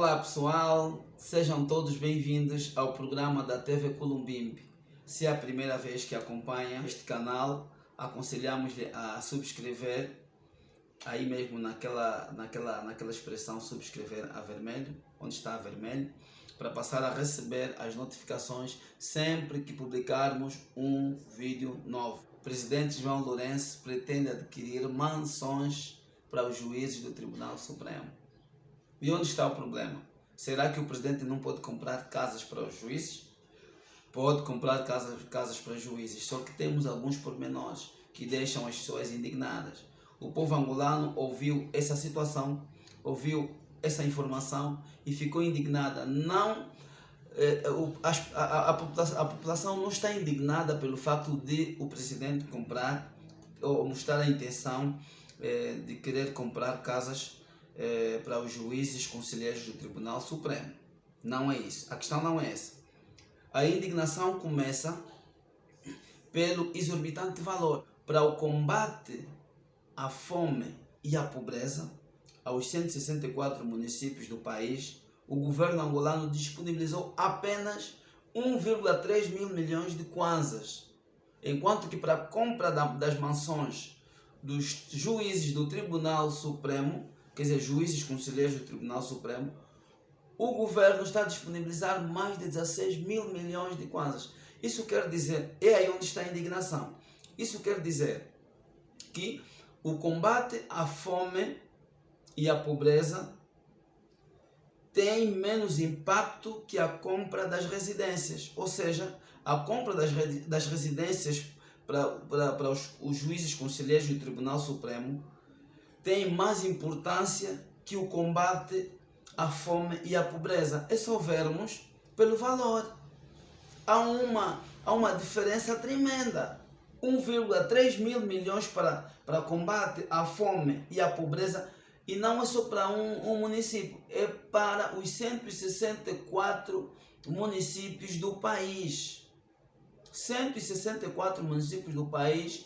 Olá pessoal, sejam todos bem-vindos ao programa da TV Columbimbe. Se é a primeira vez que acompanha este canal, aconselhamos-lhe a subscrever, aí mesmo naquela expressão subscrever a vermelho, onde está a vermelho, para passar a receber as notificações sempre que publicarmos um vídeo novo. O presidente João Lourenço pretende adquirir mansões para os juízes do Tribunal Supremo. E onde está o problema? Será que o presidente não pode comprar casas para os juízes? Pode comprar casas para os juízes, só que temos alguns pormenores que deixam as pessoas indignadas. O povo angolano ouviu essa situação, ouviu essa informação e ficou indignada. A população não está indignada pelo fato de o presidente comprar ou mostrar a intenção de querer comprar casas para os juízes conselheiros do Tribunal Supremo. Não é isso. A questão não é essa. A indignação começa pelo exorbitante valor. Para o combate à fome e à pobreza, aos 164 municípios do país, o governo angolano disponibilizou apenas 1,3 mil milhões de kwanzas, enquanto que para a compra das mansões dos juízes do Tribunal Supremo, quer dizer, juízes conselheiros do Tribunal Supremo, o governo está a disponibilizar mais de 16 mil milhões de kwanzas. Isso quer dizer, é aí onde está a indignação, isso quer dizer que o combate à fome e à pobreza tem menos impacto que a compra das residências, ou seja, a compra das residências para os juízes conselheiros do Tribunal Supremo tem mais importância que o combate à fome e à pobreza. É só vermos pelo valor. Há uma diferença tremenda. 1,3 mil milhões para combate à fome e à pobreza, e não é só para um município, é para os 164 municípios do país. 164 municípios do país,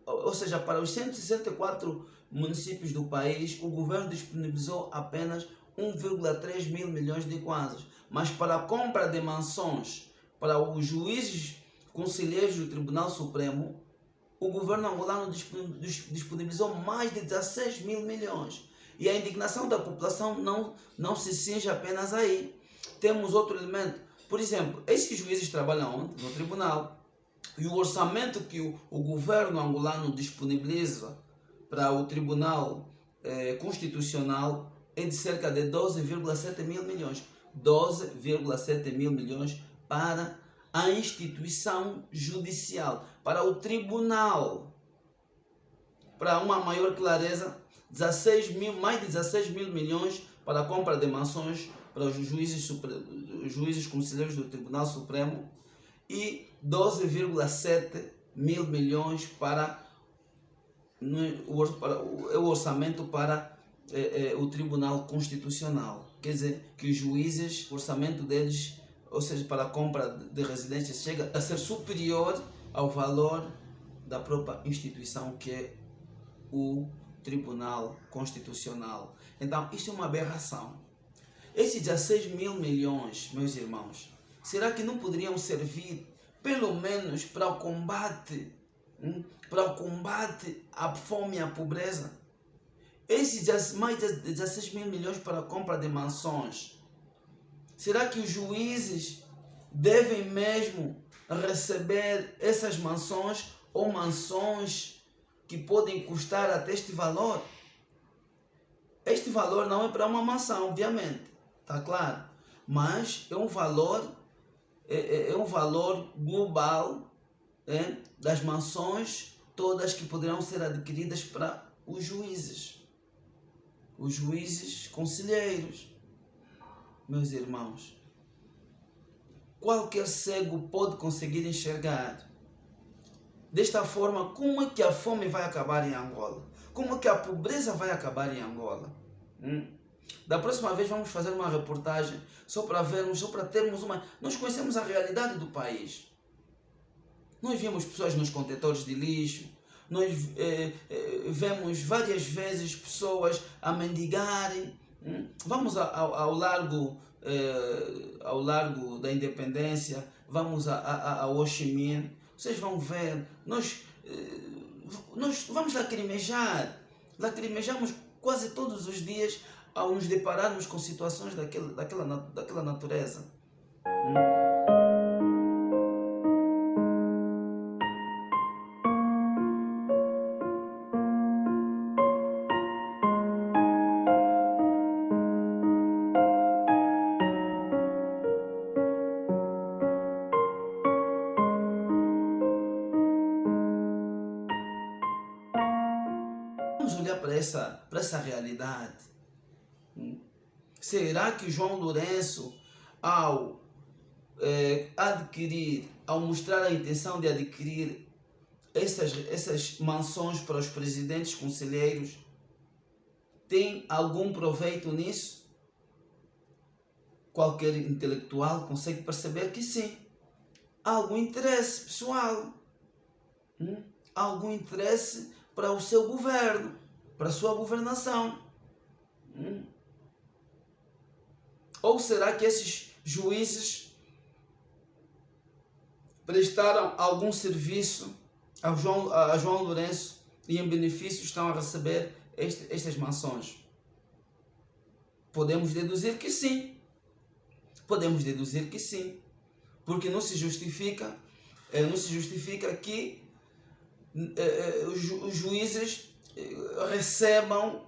ou seja, para os 164 municípios do país, o governo disponibilizou apenas 1,3 mil milhões de kwanzas. Mas para a compra de mansões para os juízes conselheiros do Tribunal Supremo, o governo angolano disponibilizou mais de 16 mil milhões. E a indignação da população não se cinge apenas aí. Temos outro elemento. Por exemplo, esses juízes trabalham onde? No tribunal. E o orçamento que o governo angolano disponibiliza para o Tribunal Constitucional é de cerca de 12,7 mil milhões. 12,7 mil milhões para a instituição judicial, para o tribunal. Para uma maior clareza, mais de 16 mil milhões para a compra de mansões para os juízes conselheiros do Tribunal Supremo e 12,7 mil milhões para o orçamento para o Tribunal Constitucional. Quer dizer, que os juízes, o orçamento deles, ou seja, para a compra de residências, chega a ser superior ao valor da própria instituição que é o Tribunal Constitucional. Então, isto é uma aberração. Esses 16 mil milhões, meus irmãos, será que não poderiam servir pelo menos para o combate à fome e à pobreza? Esses mais de 16 mil milhões para a compra de mansões, será que os juízes devem mesmo receber essas mansões ou mansões que podem custar até este valor? Este valor não é para uma mansão, obviamente, está claro, mas é um valor global das mansões todas que poderão ser adquiridas para os juízes conselheiros. Meus irmãos, qualquer cego pode conseguir enxergar. Desta forma, como é que a fome vai acabar em Angola? Como é que a pobreza vai acabar em Angola? Da próxima vez vamos fazer uma reportagem só para termos uma... Nós conhecemos a realidade do país. Nós vemos pessoas nos contentores de lixo, nós vemos várias vezes pessoas a mendigarem Vamos ao largo da Independência, vamos a Ho Chi Minh, vocês vão ver, nós vamos lacrimejamos quase todos os dias ao nos depararmos com situações daquela natureza. Vamos olhar para essa realidade. Será que João Lourenço, ao mostrar a intenção de adquirir essas mansões para os presidentes conselheiros, tem algum proveito nisso? Qualquer intelectual consegue perceber que sim. Há algum interesse pessoal. Há algum interesse para o seu governo, para a sua governação. Ou será que esses juízes prestaram algum serviço a João Lourenço e em benefício estão a receber estas mansões? Podemos deduzir que sim. Podemos deduzir que sim. Porque não se justifica que os juízes recebam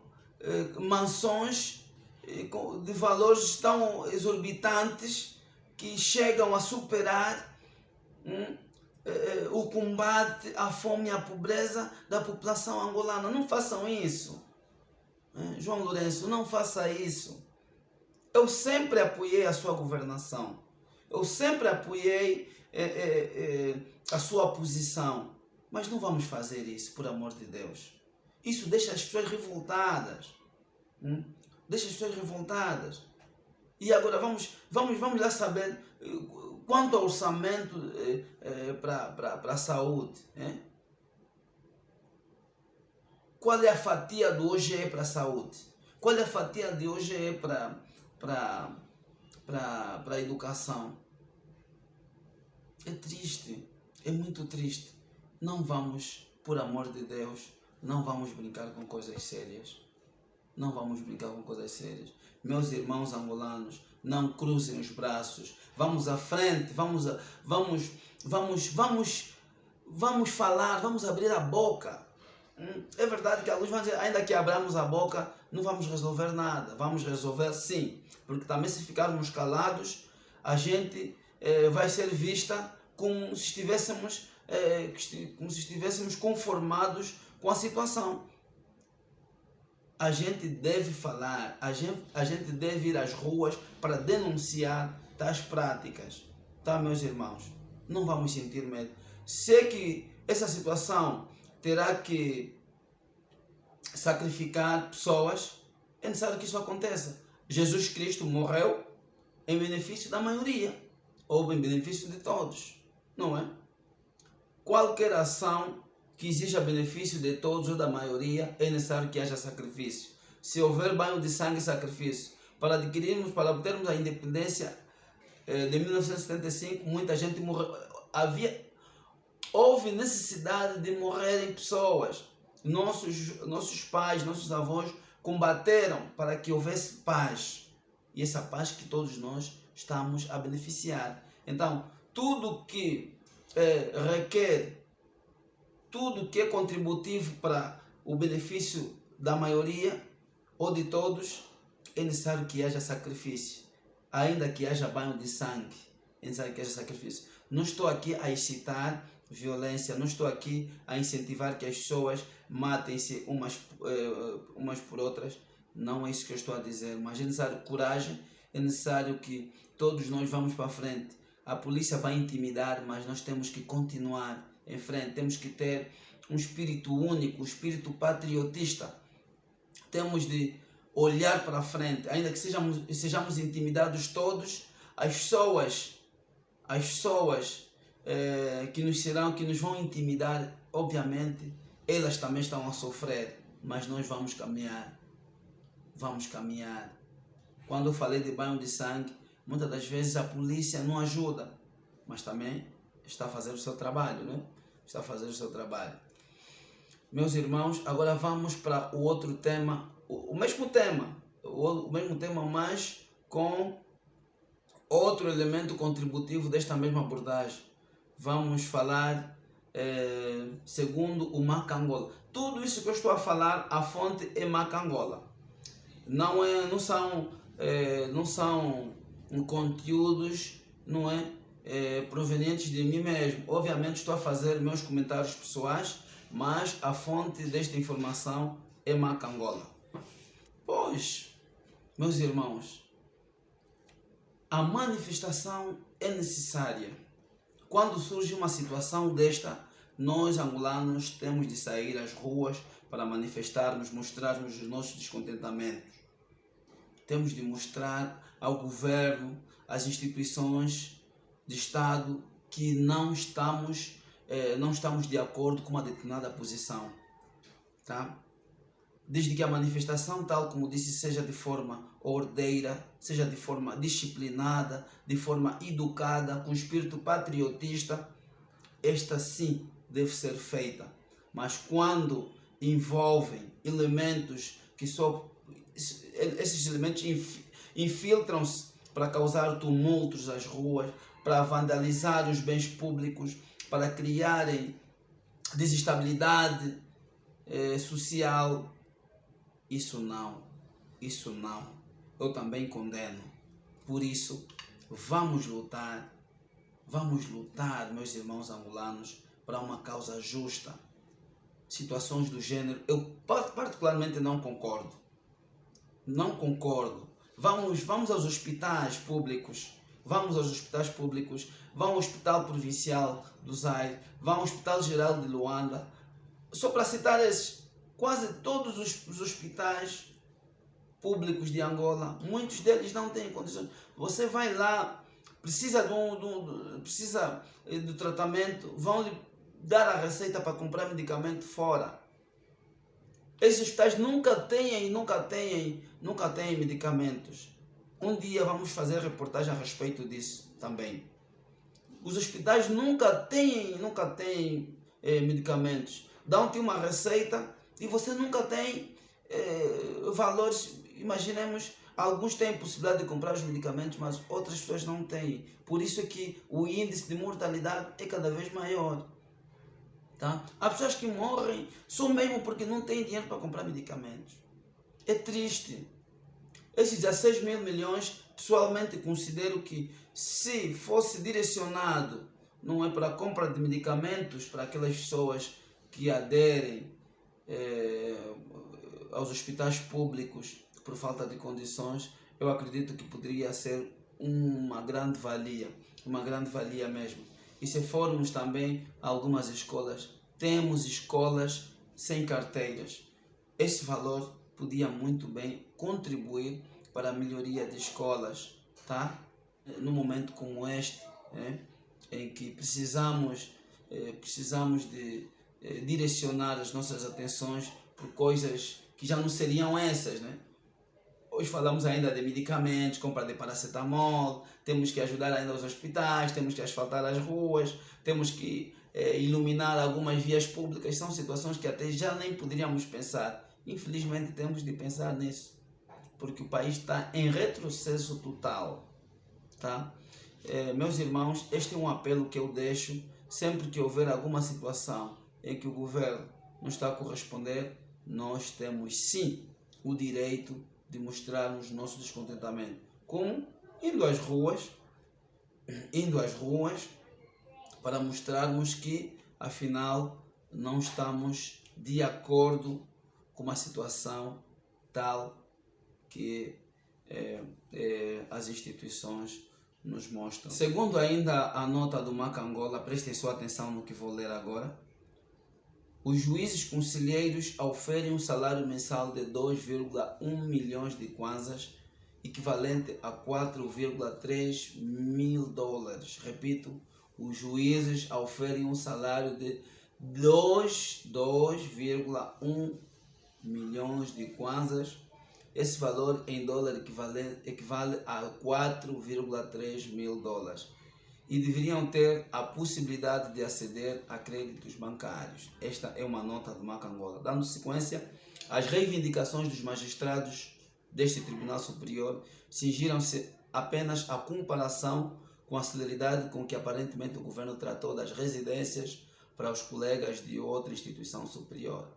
mansões de valores tão exorbitantes que chegam a superar o combate à fome e à pobreza da população angolana. Não façam isso. João Lourenço, não faça isso. Eu sempre apoiei a sua governação. Eu sempre apoiei a sua posição. Mas não vamos fazer isso, por amor de Deus. Isso deixa as pessoas revoltadas. Deixa as pessoas revoltadas. E agora vamos lá saber quanto ao orçamento para a saúde. Qual é a fatia do OGE para a saúde? Qual é a fatia de OGE para a educação? É triste, é muito triste. Não vamos, por amor de Deus, não vamos brincar com coisas sérias. Não vamos brincar com coisas sérias. Meus irmãos angolanos, não cruzem os braços. Vamos à frente, vamos falar, vamos abrir a boca. É verdade que alguns vão dizer, ainda que abramos a boca, não vamos resolver nada. Vamos resolver sim, porque também se ficarmos calados, a gente vai ser vista como se estivéssemos conformados com a situação. A gente deve falar, a gente deve ir às ruas para denunciar tais práticas. Tá, meus irmãos? Não vamos sentir medo. Sei que essa situação terá que sacrificar pessoas. É necessário que isso aconteça. Jesus Cristo morreu em benefício da maioria, ou em benefício de todos, não é? Qualquer ação que exija benefício de todos ou da maioria, é necessário que haja sacrifício. Se houver banho de sangue, sacrifício. Para obtermos a independência de 1975, muita gente morreu. Houve necessidade de morrerem pessoas. Nossos pais, nossos avós combateram para que houvesse paz. E essa paz que todos nós estamos a beneficiar. Então, tudo que requer, tudo que é contributivo para o benefício da maioria ou de todos, é necessário que haja sacrifício. Ainda que haja banho de sangue, é necessário que haja sacrifício. Não estou aqui a excitar violência, não estou aqui a incentivar que as pessoas matem-se umas por outras. Não é isso que eu estou a dizer, mas é necessário coragem, é necessário que todos nós vamos para frente. A polícia vai intimidar, mas nós temos que continuar em frente. Temos que ter um espírito único, um espírito patriotista. Temos de olhar para frente, ainda que sejamos intimidados todos. As pessoas que nos vão intimidar, obviamente, elas também estão a sofrer, mas nós vamos caminhar. Vamos caminhar. quando eu falei de banho de sangue, muitas das vezes a polícia não ajuda, mas também está a fazer o seu trabalho, né? Está a fazer o seu trabalho. Meus irmãos, agora vamos para o outro tema, o mesmo tema, mas com outro elemento contributivo desta mesma abordagem. Vamos falar segundo o Macangola. Tudo isso que eu estou a falar, a fonte é Macangola. Não são conteúdos, provenientes de mim mesmo. Obviamente estou a fazer meus comentários pessoais, mas a fonte desta informação é Macangola. Pois, meus irmãos, a manifestação é necessária. Quando surge uma situação desta, nós angolanos temos de sair às ruas para manifestarmos, mostrarmos os nossos descontentamentos. Temos de mostrar ao governo, às instituições de Estado, que não estamos de acordo com uma determinada posição. Tá? Desde que a manifestação, tal como disse, seja de forma ordeira, seja de forma disciplinada, de forma educada, com espírito patriotista, esta sim deve ser feita. Mas quando envolvem elementos que só... esses elementos infiltram-se para causar tumultos às ruas, para vandalizar os bens públicos, para criarem desestabilidade social, isso não. Eu também condeno. Por isso, vamos lutar, meus irmãos angolanos, para uma causa justa. Situações do gênero, eu particularmente não concordo. Vamos aos hospitais públicos. Vamos ao Hospital Provincial do Zaire, vamos ao Hospital Geral de Luanda. Só para citar esses, quase todos os hospitais públicos de Angola, muitos deles não têm condições. Você vai lá, precisa do tratamento, vão lhe dar a receita para comprar medicamento fora. Esses hospitais nunca têm medicamentos. Um dia vamos fazer reportagem a respeito disso também. Os hospitais nunca têm medicamentos. Dão-te uma receita e você nunca tem valores. Imaginemos, alguns têm possibilidade de comprar os medicamentos, mas outras pessoas não têm. Por isso é que o índice de mortalidade é cada vez maior. Tá? Há pessoas que morrem só mesmo porque não têm dinheiro para comprar medicamentos. É triste. Esses 16 mil milhões, pessoalmente considero que se fosse direcionado para a compra de medicamentos para aquelas pessoas que aderem aos hospitais públicos por falta de condições, eu acredito que poderia ser uma grande valia mesmo. E se formos também a algumas escolas, temos escolas sem carteiras. Esse valor podia muito bem contribuir para a melhoria de escolas, tá? Num momento como este, em que precisamos de direcionar as nossas atenções por coisas que já não seriam essas, né? Hoje falamos ainda de medicamentos, compra de paracetamol, temos que ajudar ainda os hospitais, temos que asfaltar as ruas, temos que iluminar algumas vias públicas. São situações que até já nem poderíamos pensar. Infelizmente temos de pensar nisso, porque o país está em retrocesso total. Tá? Meus irmãos, este é um apelo que eu deixo sempre que houver alguma situação em que o governo não está a corresponder. Nós temos sim o direito de mostrarmos nosso descontentamento. Como? Indo às ruas para mostrarmos que afinal não estamos de acordo com uma situação tal que as instituições nos mostram. Segundo ainda a nota do Macangola, prestem sua atenção no que vou ler agora. Os juízes conselheiros oferem um salário mensal de 2,1 milhões de kwanzas, equivalente a 4,3 mil dólares. Repito, os juízes oferem um salário de 2,1 milhões de kwanzas, esse valor em dólar equivale a 4,3 mil dólares. E deveriam ter a possibilidade de aceder a créditos bancários. Esta é uma nota do Macangola. Dando sequência, as reivindicações dos magistrados deste Tribunal Superior cingiram-se apenas à comparação com a celeridade com que aparentemente o governo tratou das residências para os colegas de outra instituição superior.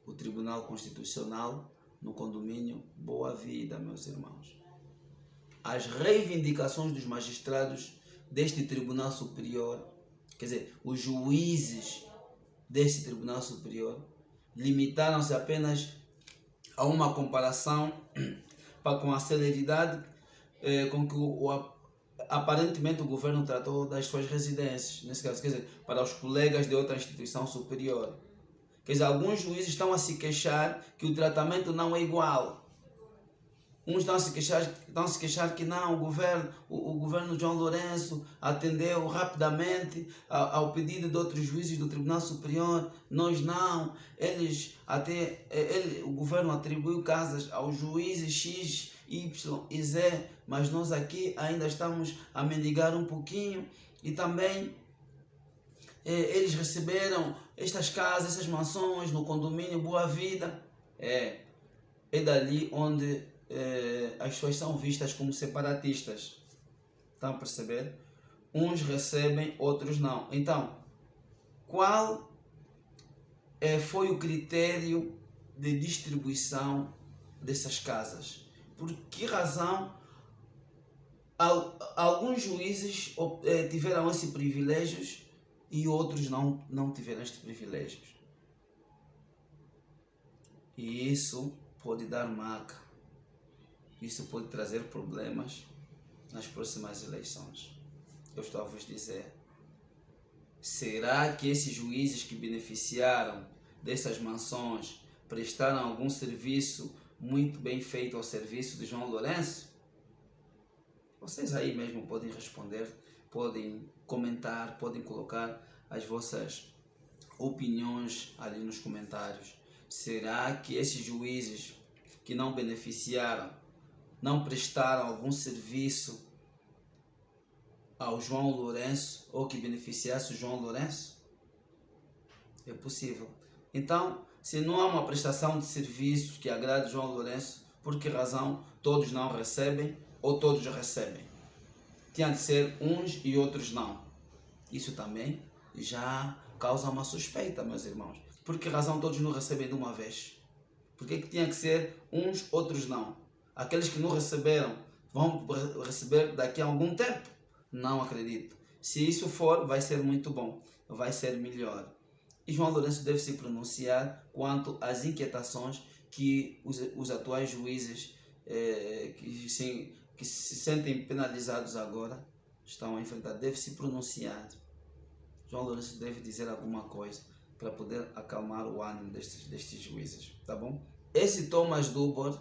O Tribunal Constitucional no condomínio Boa Vida, meus irmãos. As reivindicações dos magistrados deste Tribunal Superior, quer dizer, os juízes deste Tribunal Superior, limitaram-se apenas a uma comparação com a celeridade com que aparentemente o governo tratou das suas residências, nesse caso, quer dizer, para os colegas de outra instituição superior. Quer dizer, alguns juízes estão a se queixar que o tratamento não é igual. Uns estão a se queixar que não, o governo João Lourenço atendeu rapidamente ao pedido de outros juízes do Tribunal Superior. Nós não. O governo atribuiu casas aos juízes X, Y e Z, mas nós aqui ainda estamos a mendigar um pouquinho. E também eles receberam estas casas, essas mansões no condomínio Boa Vida. É dali onde as pessoas são vistas como separatistas. Estão a perceber? Uns recebem, outros não. Então, qual foi o critério de distribuição dessas casas? Por que razão alguns juízes tiveram esses privilégios e outros não tiveram estes privilégios? E isso pode dar marca. Isso pode trazer problemas nas próximas eleições. Eu estou a vos dizer. Será que esses juízes que beneficiaram dessas mansões prestaram algum serviço muito bem feito ao serviço de João Lourenço? Vocês aí mesmo podem responder, podem comentar, podem colocar as vossas opiniões ali nos comentários. Será que esses juízes que não beneficiaram, não prestaram algum serviço ao João Lourenço ou que beneficiasse o João Lourenço? É possível. Então, se não há uma prestação de serviços que agrade João Lourenço, por que razão todos não recebem ou todos recebem? Tinha de ser uns e outros não. Isso também já causa uma suspeita, meus irmãos. Por que razão todos não recebem de uma vez? Por que tinha que ser uns, outros não? Aqueles que não receberam vão receber daqui a algum tempo? Não acredito. Se isso for, vai ser muito bom. Vai ser melhor. E João Lourenço deve se pronunciar quanto às inquietações que os atuais juízes que se sentem penalizados agora estão a enfrentar. Deve se pronunciar. João Lourenço deve dizer alguma coisa para poder acalmar o ânimo destes juízes. Tá bom? Esse Thomas Dubor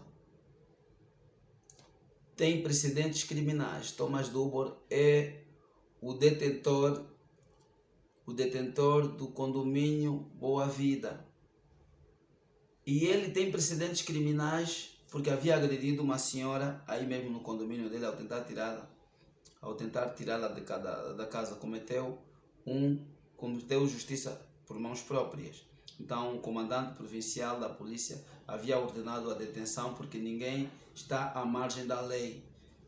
tem precedentes criminais. Thomas Dubor é o detentor do condomínio Boa Vida. E ele tem precedentes criminais porque havia agredido uma senhora aí mesmo no condomínio dele ao tentar tirá-la da casa. Cometeu justiça por mãos próprias. Então, o comandante provincial da polícia havia ordenado a detenção porque ninguém está à margem da lei.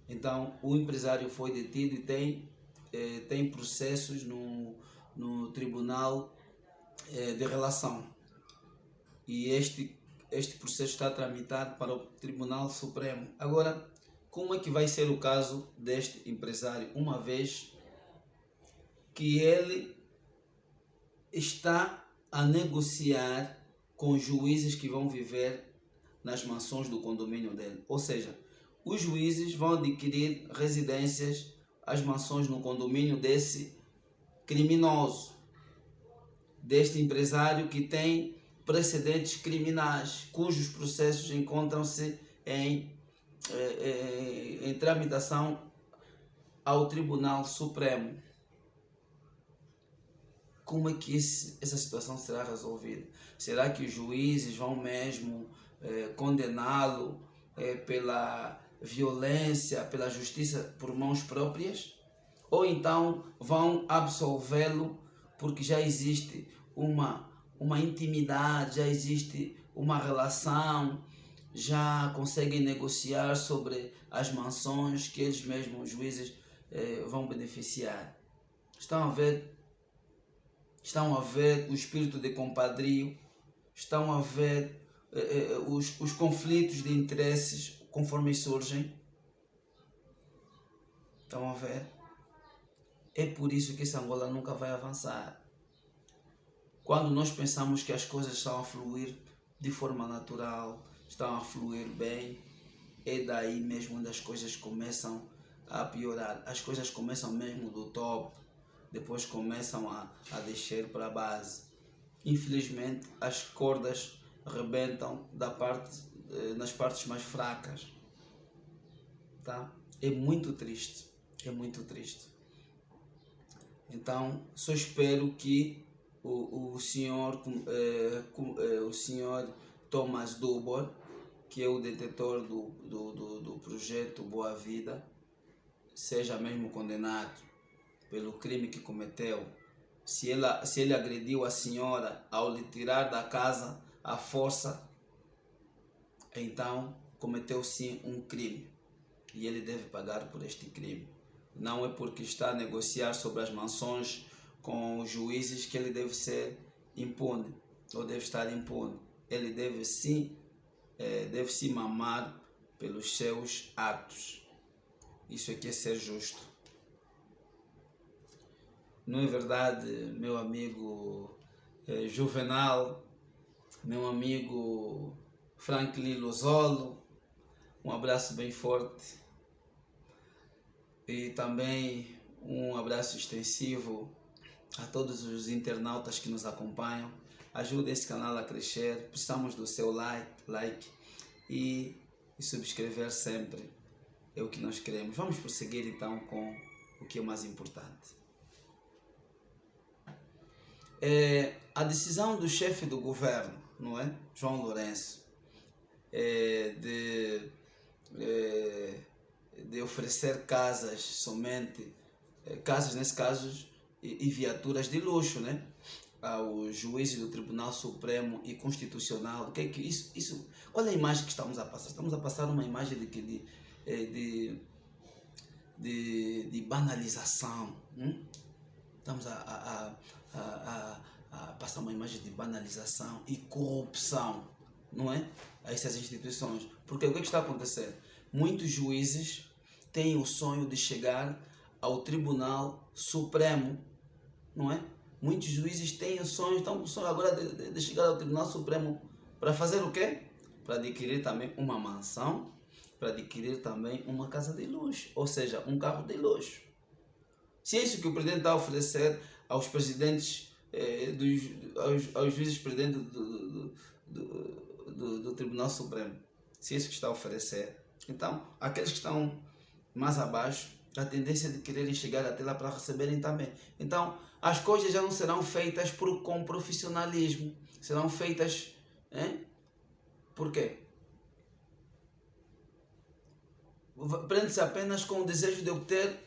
Então, o empresário foi detido e tem processos no Tribunal de Relação. E este processo está tramitado para o Tribunal Supremo. Agora, como é que vai ser o caso deste empresário, uma vez que ele está a negociar com juízes que vão viver nas mansões do condomínio dele? Ou seja, os juízes vão adquirir residências, as mansões no condomínio desse criminoso, deste empresário que tem precedentes criminais, cujos processos encontram-se em tramitação ao Tribunal Supremo. Como é que essa situação será resolvida? Será que os juízes vão mesmo condená-lo pela violência, pela justiça por mãos próprias, ou então vão absolvê-lo porque já existe uma intimidade, já existe uma relação, já conseguem negociar sobre as mansões que eles mesmos, os juízes, vão beneficiar. Estão a ver o espírito de compadrio, estão a ver os conflitos de interesses conforme surgem. Estão a ver? É por isso que essa Angola nunca vai avançar. Quando nós pensamos que as coisas estão a fluir de forma natural, estão a fluir bem, é daí mesmo onde as coisas começam a piorar. As coisas começam mesmo do top, depois começam a descer para a base. Infelizmente, as cordas rebentam nas partes mais fracas. Tá? É muito triste. É muito triste. Então, só espero que o senhor Thomas Dubor, que é o detentor do projeto Boa Vida, seja mesmo condenado pelo crime que cometeu. Se ele agrediu a senhora ao lhe tirar da casa à força, então cometeu sim um crime e ele deve pagar por este crime. Não é porque está a negociar sobre as mansões com os juízes que ele deve ser impune ou deve estar impune. Ele deve se mamar pelos seus atos. Isso aqui é ser justo. Não é verdade, meu amigo Juvenal, meu amigo Franklin Lozolo? Um abraço bem forte e também um abraço extensivo a todos os internautas que nos acompanham. Ajude esse canal a crescer, precisamos do seu like e subscrever sempre, é o que nós queremos. Vamos prosseguir então com o que é mais importante. A decisão do chefe do governo, não é? João Lourenço, de oferecer casas somente, casas nesse caso, e viaturas de luxo, né? Aos juízes do Tribunal Supremo e Constitucional. O que é que isso? Qual é a imagem que estamos a passar? Estamos a passar uma imagem de banalização. Estamos a passar uma imagem de banalização e corrupção, não é? A essas instituições. Porque o que está acontecendo? Muitos juízes têm o sonho de chegar ao Tribunal Supremo, não é? Muitos juízes têm o sonho, estão com o sonho agora de chegar ao Tribunal Supremo para fazer o quê? Para adquirir também uma mansão, para adquirir também uma casa de luxo, ou seja, um carro de luxo. Se é isso que o presidente está a oferecer aos presidentes, aos juízes presidentes do Tribunal Supremo, se é isso que está a oferecer, então aqueles que estão mais abaixo, a tendência de quererem chegar até lá para receberem também. Então as coisas já não serão feitas com profissionalismo, serão feitas, por quê? Prende-se apenas com o desejo de obter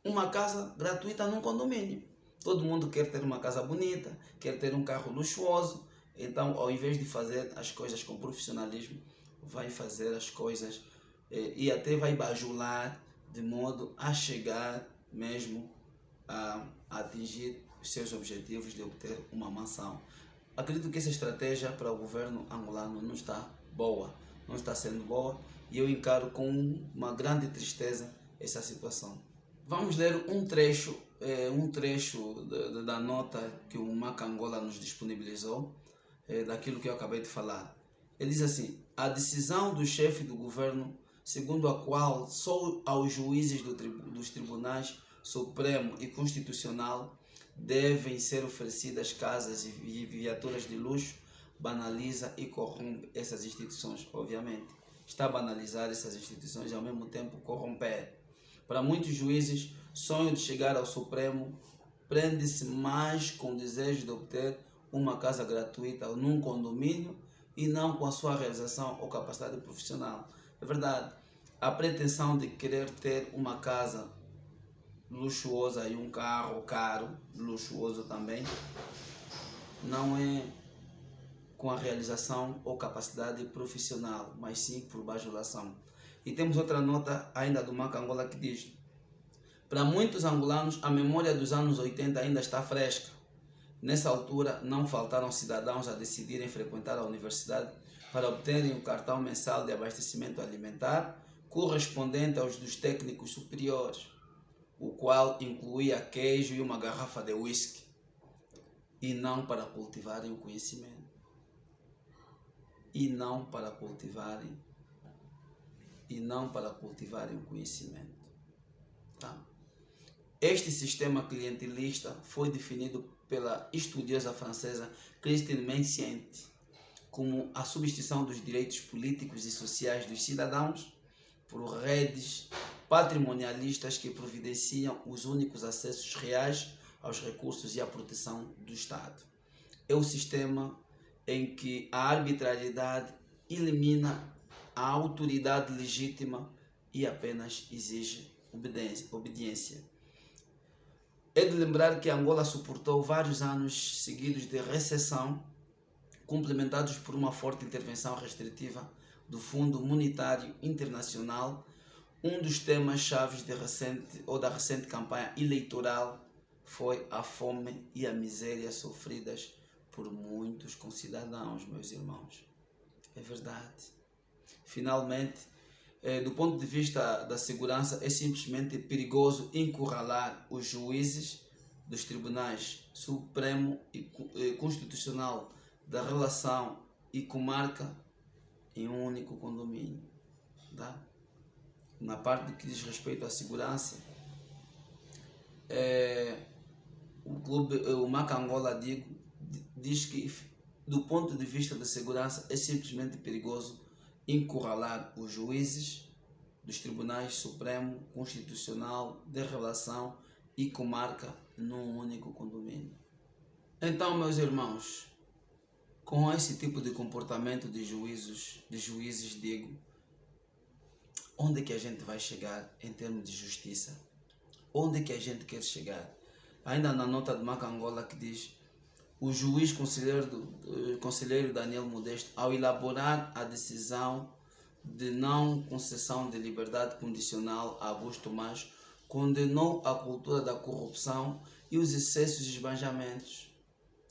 uma casa gratuita num condomínio. Todo mundo quer ter uma casa bonita, quer ter um carro luxuoso. Então, ao invés de fazer as coisas com profissionalismo, vai fazer as coisas e até vai bajular de modo a chegar mesmo a atingir os seus objetivos de obter uma mansão. Acredito que essa estratégia para o governo angolano não está boa, não está sendo boa, e eu encaro com uma grande tristeza essa situação. Vamos ler um trecho da nota que o Macangola nos disponibilizou, daquilo que eu acabei de falar. Ele diz assim: a decisão do chefe do governo, segundo a qual só aos juízes dos tribunais Supremo e Constitucional devem ser oferecidas casas e viaturas de luxo, banaliza e corrompe essas instituições. Obviamente, está a banalizar essas instituições e ao mesmo tempo corromper. Para muitos juízes, sonho de chegar ao Supremo prende-se mais com o desejo de obter uma casa gratuita ou num condomínio e não com a sua realização ou capacidade profissional. É verdade, a pretensão de querer ter uma casa luxuosa e um carro caro, luxuoso também, não é com a realização ou capacidade profissional, mas sim por bajulação. E temos outra nota ainda do Maca Angola que diz: para muitos angolanos, a memória dos anos 80 ainda está fresca. Nessa altura, não faltaram cidadãos a decidirem frequentar a universidade para obterem o cartão mensal de abastecimento alimentar correspondente aos dos técnicos superiores, o qual incluía queijo e uma garrafa de whisky, e não para cultivarem o conhecimento. E não para cultivarem o conhecimento. Tá? Este sistema clientelista foi definido pela estudiosa francesa Christine Menciente como a substituição dos direitos políticos e sociais dos cidadãos por redes patrimonialistas que providenciam os únicos acessos reais aos recursos e à proteção do Estado. É o sistema em que a arbitrariedade elimina a autoridade legítima e apenas exige obediência. É de lembrar que Angola suportou vários anos seguidos de recessão, complementados por uma forte intervenção restritiva do Fundo Monetário Internacional. Um dos temas-chave da recente campanha eleitoral foi a fome e a miséria sofridas por muitos concidadãos, meus irmãos. É verdade. Finalmente, do ponto de vista da segurança, é simplesmente perigoso encurralar os juízes dos tribunais Supremo e Constitucional da relação e comarca em um único condomínio. Tá? Na parte que diz respeito à segurança, o Maca Angola diz que, do ponto de vista da segurança, é simplesmente perigoso encurralar os juízes dos tribunais Supremo, Constitucional, de relação e comarca num único condomínio. Então, meus irmãos, com esse tipo de comportamento de juízes, digo, onde é que a gente vai chegar em termos de justiça? Onde é que a gente quer chegar? Ainda na nota do Maca Angola que diz: o juiz conselheiro Daniel Modesto, ao elaborar a decisão de não concessão de liberdade condicional a Augusto Tomás, condenou a cultura da corrupção e os excessos e esbanjamentos.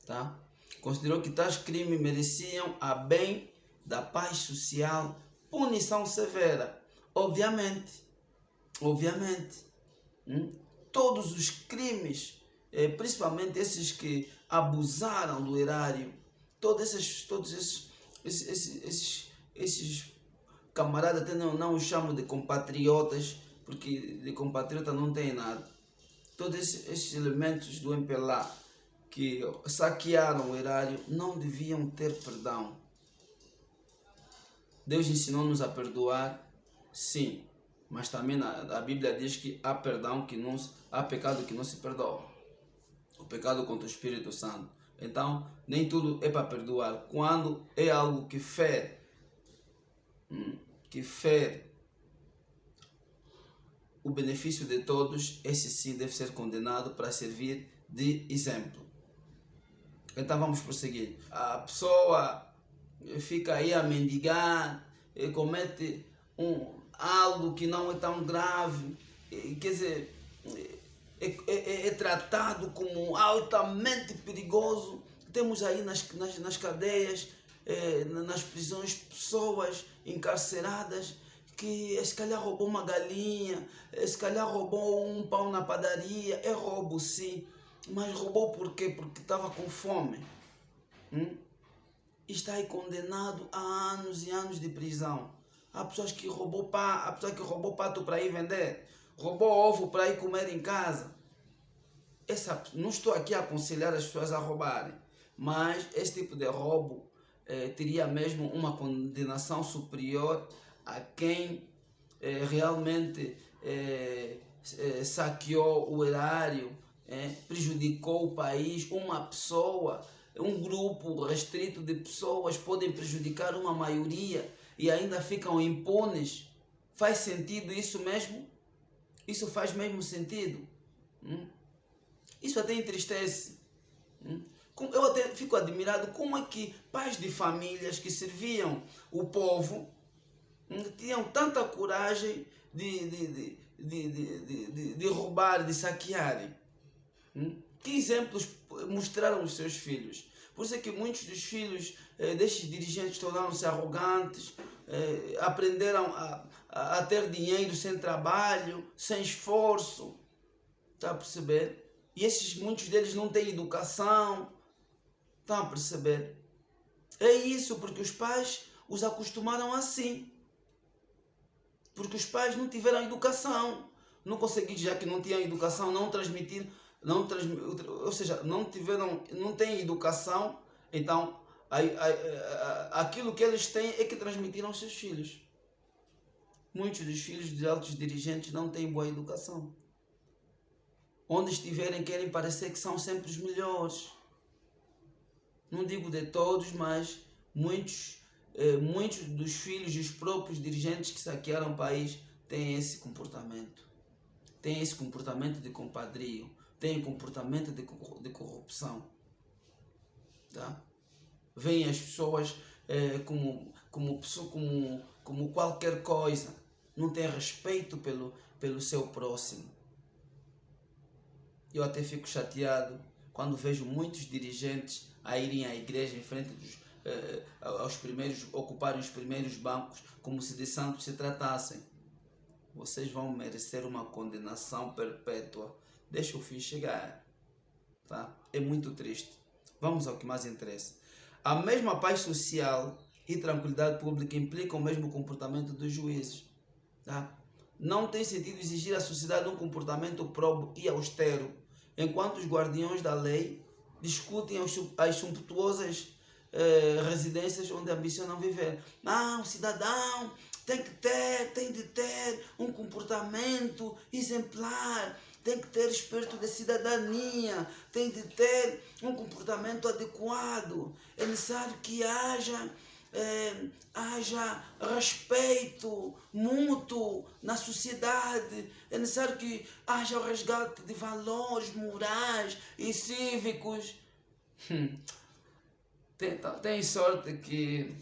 Tá? Considerou que tais crimes mereciam, a bem da paz social, punição severa. Obviamente, todos os crimes, principalmente esses que abusaram do erário, todos esses camaradas, até não os chamo de compatriotas, porque de compatriota não tem nada. Todos esses elementos do MPLA que saquearam o erário não deviam ter perdão. Deus ensinou-nos a perdoar, sim, mas também a Bíblia diz que há há pecado que não se perdoa. O pecado contra o Espírito Santo. Então, nem tudo é para perdoar. Quando é algo que fere o benefício de todos, esse sim deve ser condenado para servir de exemplo. Então vamos prosseguir. A pessoa fica aí a mendigar, comete algo que não é tão grave, quer dizer, é tratado como altamente perigoso. Temos aí nas cadeias, nas prisões, pessoas encarceradas que se calhar roubou uma galinha, se calhar roubou um pão na padaria. É roubo, sim, mas roubou por quê? Porque estava com fome. Está aí condenado a anos e anos de prisão. Há pessoas que roubou pato para ir vender, roubou ovo para ir comer em casa. Não estou aqui a aconselhar as pessoas a roubarem, mas esse tipo de roubo teria mesmo uma condenação superior a quem realmente saqueou o erário, prejudicou o país, uma pessoa, um grupo restrito de pessoas podem prejudicar uma maioria e ainda ficam impunes. Faz sentido isso mesmo? Isso faz mesmo sentido? Isso até entristece. Eu até fico admirado como é que pais de famílias que serviam o povo tinham tanta coragem de roubar, de saquearem. Que exemplos mostraram os seus filhos? Por isso é que muitos dos filhos destes dirigentes tornaram-se arrogantes, aprenderam a ter dinheiro sem trabalho, sem esforço. Está a perceber? E muitos deles não têm educação. Está a perceber? É isso, porque os pais os acostumaram assim. Porque os pais não tiveram educação. Não conseguiram, já que não tinham educação, não transmitir, ou seja, não têm educação, então aquilo que eles têm é que transmitiram aos seus filhos. Muitos dos filhos de altos dirigentes não têm boa educação. Onde estiverem querem parecer que são sempre os melhores. Não digo de todos, mas muitos dos filhos dos próprios dirigentes que saquearam o país têm esse comportamento. Têm esse comportamento de compadrio. Têm comportamento de corrupção. Tá? Veem as pessoas como qualquer coisa. Não têm respeito pelo seu próximo. Eu até fico chateado quando vejo muitos dirigentes a irem à igreja em frente ocuparem os primeiros bancos, como se de santos se tratassem. Vocês vão merecer uma condenação perpétua. Deixa o fim chegar. Tá? É muito triste. Vamos ao que mais interessa. A mesma paz social e tranquilidade pública implicam o mesmo comportamento dos juízes. Tá? Não tem sentido exigir à sociedade um comportamento próprio e austero, enquanto os guardiões da lei discutem as sumptuosas residências onde ambicionam viver. O cidadão tem de ter um comportamento exemplar, tem que ter espírito de cidadania, tem de ter um comportamento adequado. É necessário que haja respeito mútuo na sociedade. É necessário que haja o resgate de valores morais e cívicos. Tem sorte que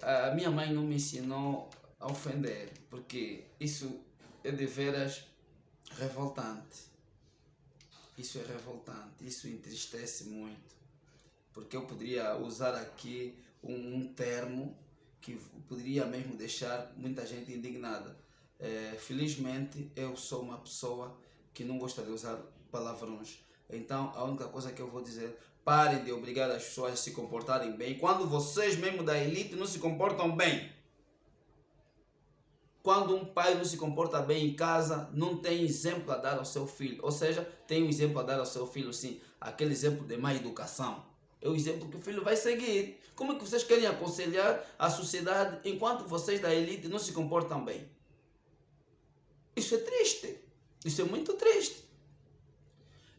a minha mãe não me ensinou a ofender, porque isso é de veras revoltante. Isso é revoltante, isso entristece muito, porque eu poderia usar aqui um termo que poderia mesmo deixar muita gente indignada. Felizmente eu sou uma pessoa que não gosta de usar palavrões, então a única coisa que eu vou dizer: parem de obrigar as pessoas a se comportarem bem quando vocês mesmo da elite não se comportam bem. Quando um pai não se comporta bem em casa, não tem exemplo a dar ao seu filho. Ou seja, tem um exemplo a dar ao seu filho, sim. Aquele exemplo de má educação. É o exemplo que o filho vai seguir. Como é que vocês querem aconselhar a sociedade enquanto vocês da elite não se comportam bem? Isso é triste. Isso é muito triste.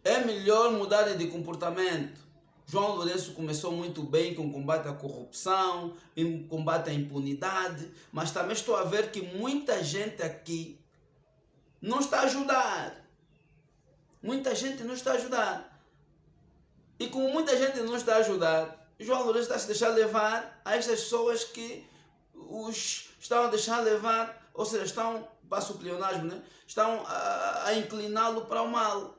É melhor mudar de comportamento. João Lourenço começou muito bem com o combate à corrupção, em combate à impunidade, mas também estou a ver que muita gente aqui não está a ajudar. Muita gente não está a ajudar. E como muita gente não está a ajudar, João Lourenço está a se deixar levar a estas pessoas que os estão a deixar levar, ou seja, estão, passo o pleonasmo, né? Estão a incliná-lo para o mal.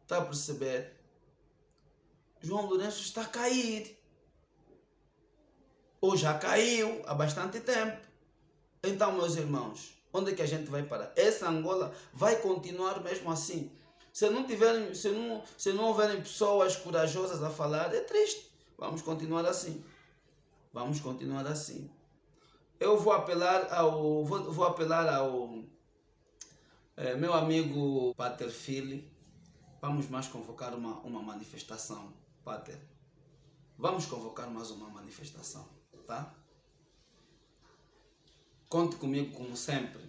Está a perceber? João Lourenço está a cair. Ou já caiu há bastante tempo. Então, meus irmãos, onde é que a gente vai parar? Essa Angola vai continuar mesmo assim. Se não houverem pessoas corajosas a falar, é triste. Vamos continuar assim. Vamos continuar assim. Eu vou apelar ao meu amigo Pater Philly. Vamos mais convocar uma manifestação, Pater. Vamos convocar mais uma manifestação, tá? Conte comigo como sempre.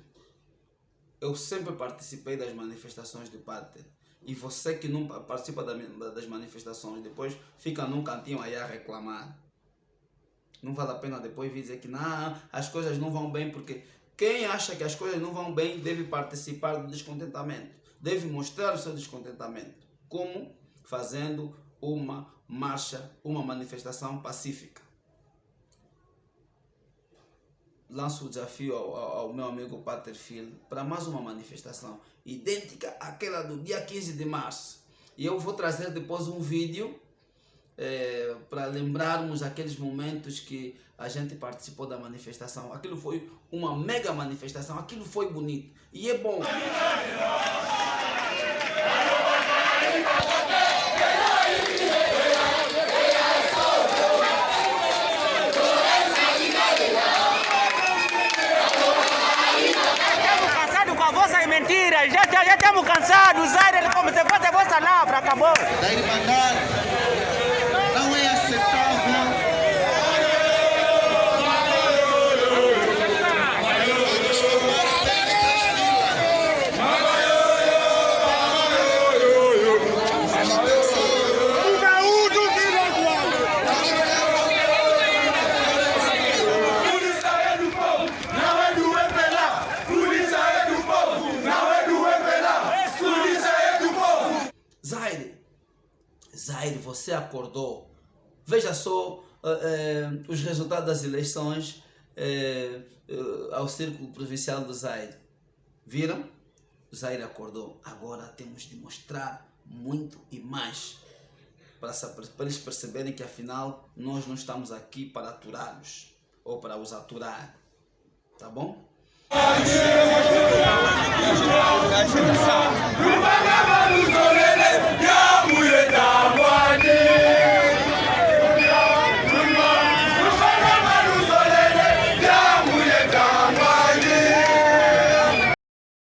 eu sempre participei das manifestações do Pater. E você que não participa das manifestações, depois fica num cantinho aí a reclamar. Não vale a pena depois vir dizer que não, as coisas não vão bem, porque quem acha que as coisas não vão bem deve participar do descontentamento. Deve mostrar o seu descontentamento. Como? Fazendo uma marcha, uma manifestação pacífica. Lanço o desafio ao meu amigo Pater Phil para mais uma manifestação idêntica àquela do dia 15 de março. E eu vou trazer depois um vídeo para lembrarmos aqueles momentos que a gente participou da manifestação. Aquilo foi uma mega manifestação, aquilo foi bonito e é bom. Mentira, já estamos cansados. Zaire, ele começou a fazer a vossa lavra, acabou. Daí mandar não é aceitável. Zaire, você acordou. Veja só os resultados das eleições ao Círculo Provincial do Zaire. Viram? Zaire acordou. Agora temos de mostrar muito e mais para eles perceberem que afinal nós não estamos aqui para aturá-los ou para os aturar. Tá bom?